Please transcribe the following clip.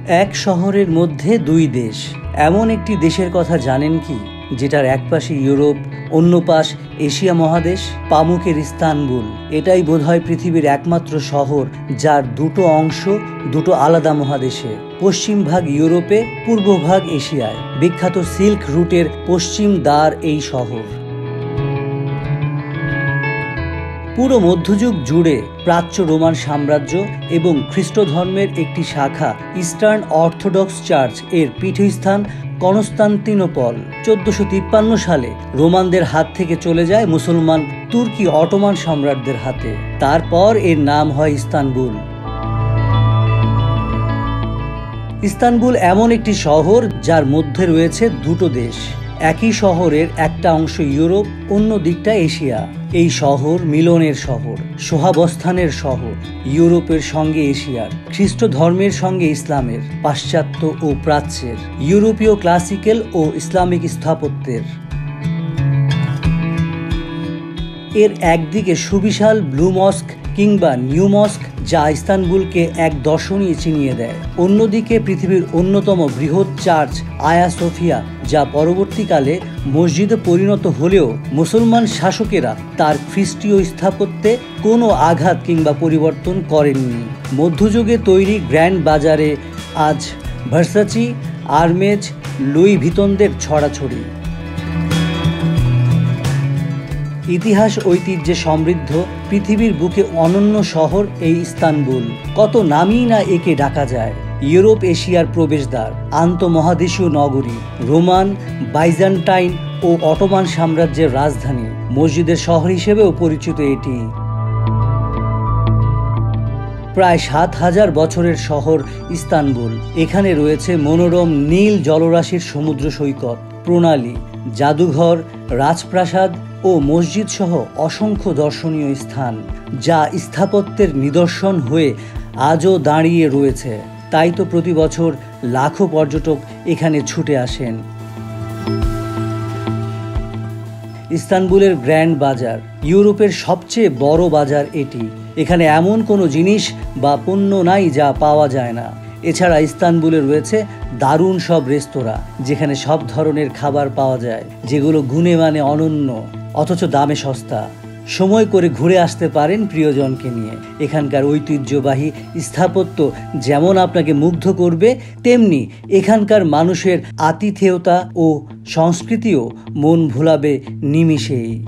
এক শহরের মধ্যে দুই দেশ, এমন একটি দেশের কথা জানেন কি যেটার এক পাশে ইউরোপ, অন্য পাশ এশিয়া মহাদেশ? পামুকের ইস্তানবুল। এটাই বোধহয় পৃথিবীর একমাত্র শহর যার দুটো অংশ দুটো আলাদা মহাদেশে। পশ্চিম ভাগ ইউরোপে, পূর্ব ভাগ এশিয়ায়। বিখ্যাত সিল্ক রুটের পশ্চিম দ্বার এই শহর। পুরো মধ্যযুগ জুড়ে প্রাচ্য রোমান সাম্রাজ্য এবং খ্রিস্ট ধর্মের একটি শাখা ইস্টার্ন অর্থোডক্স চার্চ এর পীঠস্থান কনস্তান্তিনোপল 1453 সালে রোমানদের হাত থেকে চলে যায় মুসলমান তুর্কি অটোমান সম্রাটদের হাতে। তারপর এর নাম হয় ইস্তানবুল। ইস্তানবুল এমন একটি শহর যার মধ্যে রয়েছে দুটো দেশ। একই শহরের একটা অংশ ইউরোপ, অন্য দিকটা এশিয়া। এই শহর মিলনের শহর, সহাবস্থানের শহর। ইউরোপের সঙ্গে এশিয়ার, খ্রিস্ট ধর্মের সঙ্গে ইসলামের, পাশ্চাত্য ও প্রাচ্যের, ইউরোপীয় ক্লাসিক্যাল ও ইসলামিক স্থাপত্যের। এর একদিকে সুবিশাল ব্লু মস্ক কিংবা নিউ মস্ক যা ইস্তানবুলকে এক দর্শনীয় চিনিয়ে দেয়। অন্যদিকে পৃথিবীর অন্যতম বৃহৎ চার্চ আয়া সোফিয়া, যা পরবর্তীকালে মসজিদে পরিণত হলেও মুসলমান শাসকেরা তার খ্রিস্টীয় স্থাপত্যে কোনো আঘাত কিংবা পরিবর্তন করেননি। মধ্যযুগে তৈরি গ্র্যান্ড বাজারে আজ ভার্সাচি, আরমেজ, লুই ভিতনদের ছড়াছড়ি। ইতিহাস ঐতিহ্যে সমৃদ্ধ পৃথিবীর বুকে অনন্য শহর এই ইস্তানবুল। কত নামই না একে ডাকা যায়। ইউরোপ এশিয়ার প্রবেশদ্বার, আন্তঃমহাদেশীয় নগরী, রোমান, বাইজেন্টাইন ও অটোমান সাম্রাজ্যের রাজধানী, মসজিদের শহর হিসেবেও পরিচিত এটি। প্রায় 7000 বছরের শহর ইস্তানবুল। এখানে রয়েছে মনোরম নীল জলরাশির সমুদ্র সৈকত, প্রণালী, জাদুঘর, রাজপ্রাসাদ ও মসজিদ সহ অসংখ্য দর্শনীয় স্থান, যা স্থাপত্যের নিদর্শন হয়ে আজও দাঁড়িয়ে রয়েছে। তাই তো প্রতি বছর লাখো পর্যটক এখানে ছুটে আসেন। ইস্তানবুলের গ্র্যান্ড বাজার ইউরোপের সবচেয়ে বড় বাজার এটি। এখানে এমন কোনো জিনিস বা পণ্য নাই যা পাওয়া যায় না। এছাড়া ইস্তানবুলে রয়েছে দারুণ সব রেস্তোরাঁ, যেখানে সব ধরনের খাবার পাওয়া যায়, যেগুলো গুণে মানে অনন্য, অথচ দামে সস্তা। সময় করে ঘুরে আসতে পারেন প্রিয়জনকে নিয়ে। এখানকার ঐতিহ্যবাহী স্থাপত্য যেমন আপনাকে মুগ্ধ করবে, তেমনি এখানকার মানুষের আতিথেয়তা ও সংস্কৃতিও মন ভোলাবে নিমিষেই।